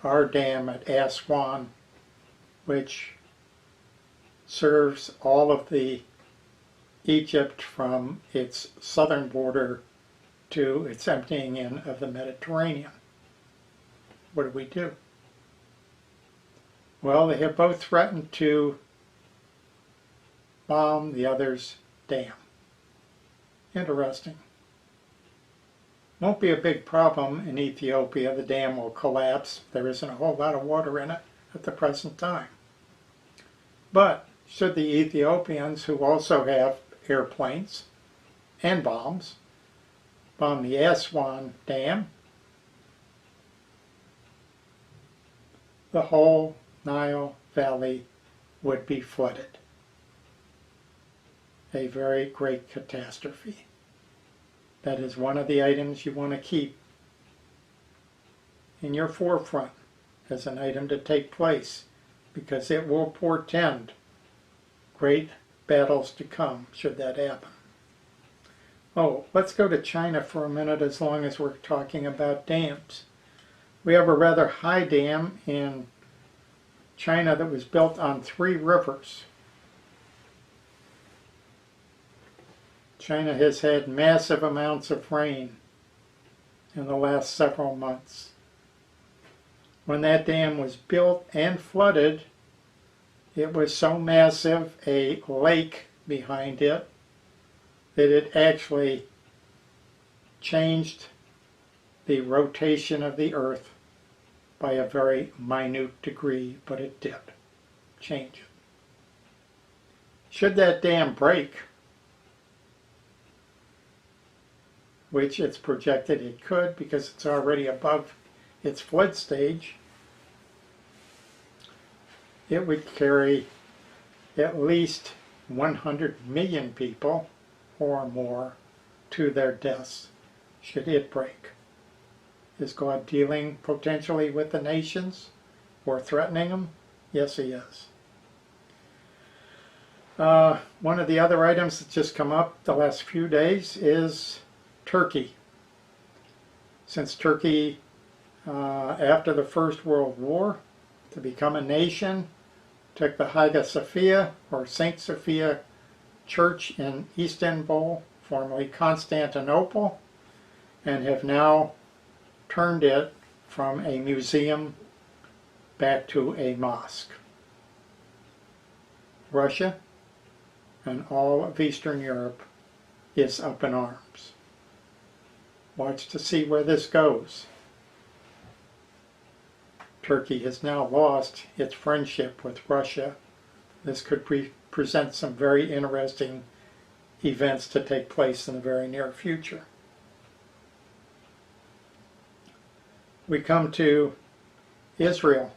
our dam at Aswan, which serves all of the Egypt from its southern border to its emptying in of the Mediterranean. What do we do? Well, they have both threatened to bomb the other's dam. Interesting. Won't be a big problem in Ethiopia. The dam will collapse. There isn't a whole lot of water in it at the present time. But should the Ethiopians, who also have airplanes and bombs, bomb the Aswan Dam, the whole Nile Valley would be flooded. A very great catastrophe. That is one of the items you want to keep in your forefront as an item to take place, because it will portend great battles to come should that happen. Oh, let's go to China for a minute as long as we're talking about dams. We have a rather high dam in China that was built on 3 rivers. China has had massive amounts of rain in the last several months. When that dam was built and flooded, it was so massive, a lake behind it, that it actually changed the rotation of the earth by a very minute degree, but it did change it. Should that dam break, which it's projected it could because it's already above its flood stage, it would carry at least 100 million people or more to their deaths should it break. Is God dealing potentially with the nations or threatening them? Yes, he is. One of the other items that's just come up the last few days is Turkey. Since Turkey, after the First World War, to become a nation, took the Hagia Sophia, or Saint Sophia Church in Istanbul, formerly Constantinople, and have now turned it from a museum back to a mosque. Russia and all of Eastern Europe is up in arms. Watch to see where this goes. Turkey has now lost its friendship with Russia. This could present some very interesting events to take place in the very near future. We come to Israel.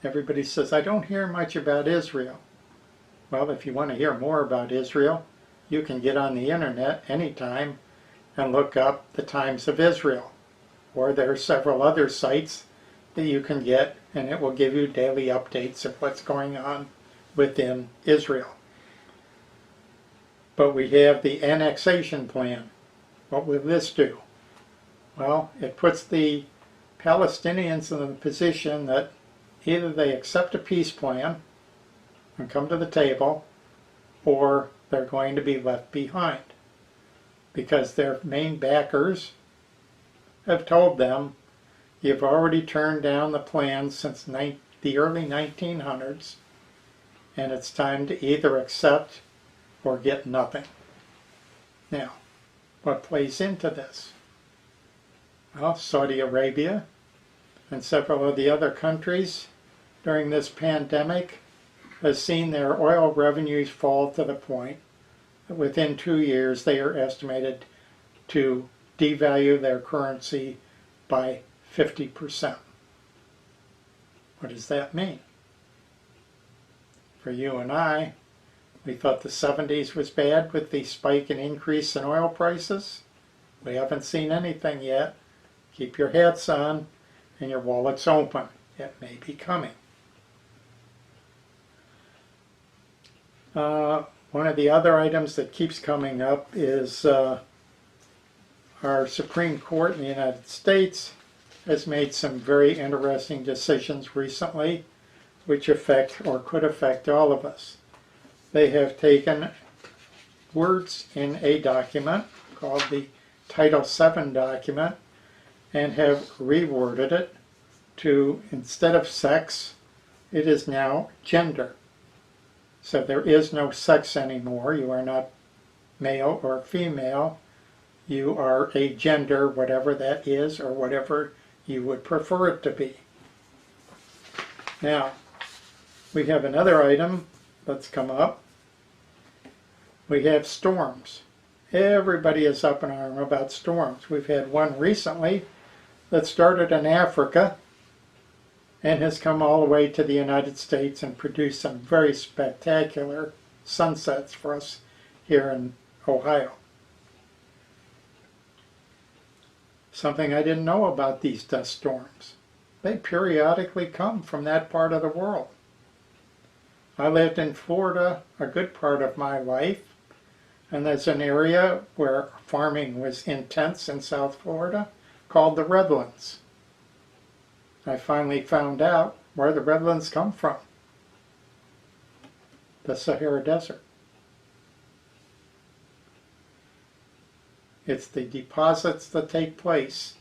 Everybody says, I don't hear much about Israel. Well, if you want to hear more about Israel, you can get on the internet anytime and look up the Times of Israel. Or there are several other sites that you can get, and it will give you daily updates of what's going on within Israel. But we have the annexation plan. What will this do? Well, it puts the Palestinians in the position that either they accept a peace plan and come to the table, or they're going to be left behind because their main backers have told them, you've already turned down the plans since the early 1900s, and it's time to either accept or get nothing. Now, what plays into this? Well, Saudi Arabia and several of the other countries during this pandemic has seen their oil revenues fall to the point that within 2 years they are estimated to devalue their currency by 50%. What does that mean? For you and I, we thought the 70s was bad with the spike and increase in oil prices. We haven't seen anything yet. Keep your hats on and your wallets open. It may be coming. One of the other items that keeps coming up is our Supreme Court in the United States has made some very interesting decisions recently which affect or could affect all of us. They have taken words in a document called the Title VII document and have reworded it to, instead of sex, it is now gender. So there is no sex anymore. You are not male or female. You are a gender, whatever that is, or whatever you would prefer it to be. Now, we have another item that's come up. We have storms. Everybody is up in arms about storms. We've had one recently that started in Africa and has come all the way to the United States and produced some very spectacular sunsets for us here in Ohio. Something I didn't know about these dust storms. They periodically come from that part of the world. I lived in Florida a good part of my life, and there's an area where farming was intense in South Florida called the Redlands. I finally found out where the Redlands come from. The Sahara Desert. It's the deposits that take place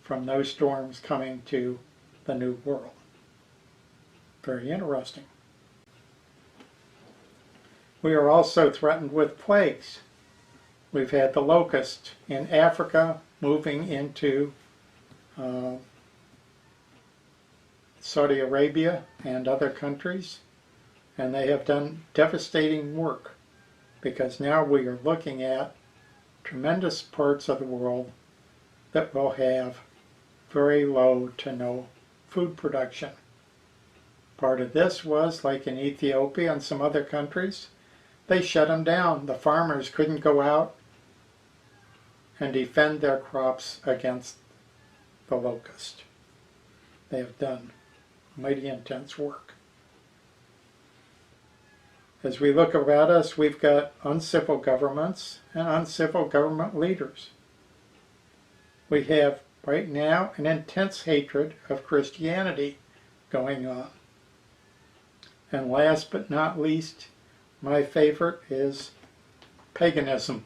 from those storms coming to the New World. Very interesting. We are also threatened with plagues. We've had the locust in Africa moving into Saudi Arabia and other countries, and they have done devastating work because now we are looking at tremendous parts of the world that will have very low to no food production. Part of this was, like in Ethiopia and some other countries, they shut them down. The farmers couldn't go out and defend their crops against the locust. They have done mighty intense work. As we look around us, we've got uncivil governments and uncivil government leaders. We have right now an intense hatred of Christianity going on. And last but not least, my favorite is paganism.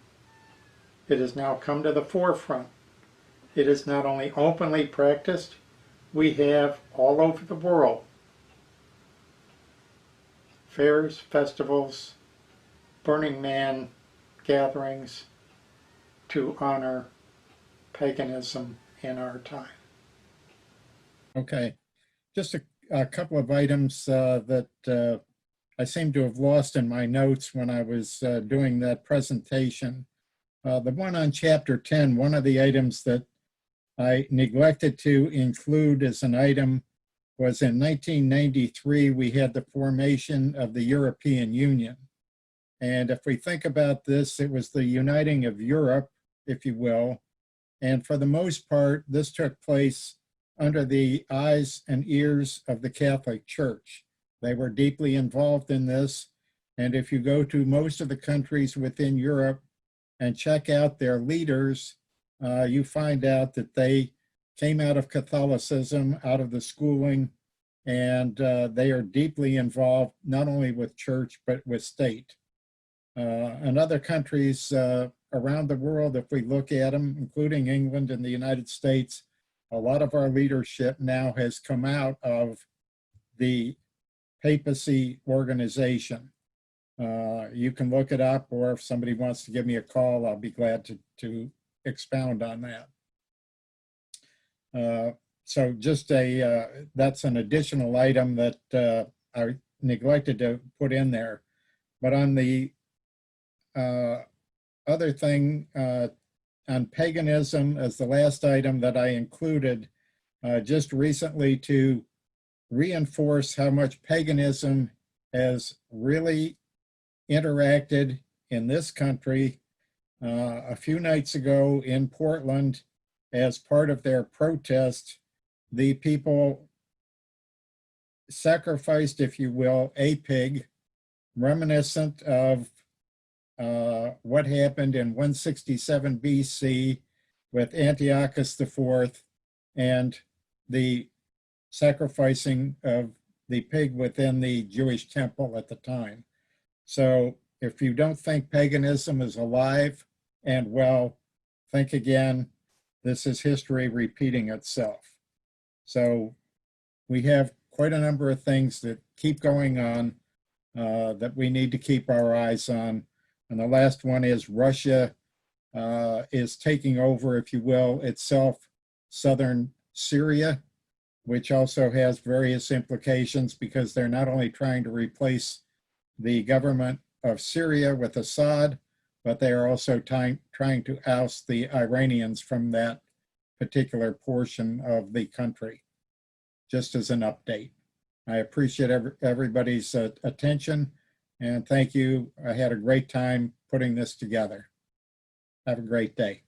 It has now come to the forefront. It is not only openly practiced, we have all over the world fairs, festivals, Burning Man gatherings to honor paganism in our time. Okay, just a couple of items that I seem to have lost in my notes when I was doing that presentation. The one on chapter 10, one of the items that I neglected to include as an item was in 1993, we had the formation of the European Union. And if we think about this, it was the uniting of Europe, if you will. And for the most part, this took place under the eyes and ears of the Catholic Church. They were deeply involved in this. And if you go to most of the countries within Europe and check out their leaders, you find out that they came out of Catholicism, out of the schooling and they are deeply involved not only with church but with state. And other countries around the world, if we look at them, including England and the United States, a lot of our leadership now has come out of the papacy organization. You can look it up, or if somebody wants to give me a call, I'll be glad to expound on that. So just that's an additional item that I neglected to put in there. But on the other thing, on paganism as the last item that I included, just recently to reinforce how much paganism has really interacted in this country. A few nights ago in Portland, as part of their protest, the people sacrificed, if you will, a pig, reminiscent of what happened in 167 BC with Antiochus IV and the sacrificing of the pig within the Jewish temple at the time. So if you don't think paganism is alive and well, think again. This is history repeating itself. So we have quite a number of things that keep going on that we need to keep our eyes on. And the last one is Russia is taking over, if you will, itself, southern Syria, which also has various implications because they're not only trying to replace the government of Syria with Assad, but they are also trying to oust the Iranians from that particular portion of the country, just as an update. I appreciate everybody's attention, and thank you. I had a great time putting this together. Have a great day.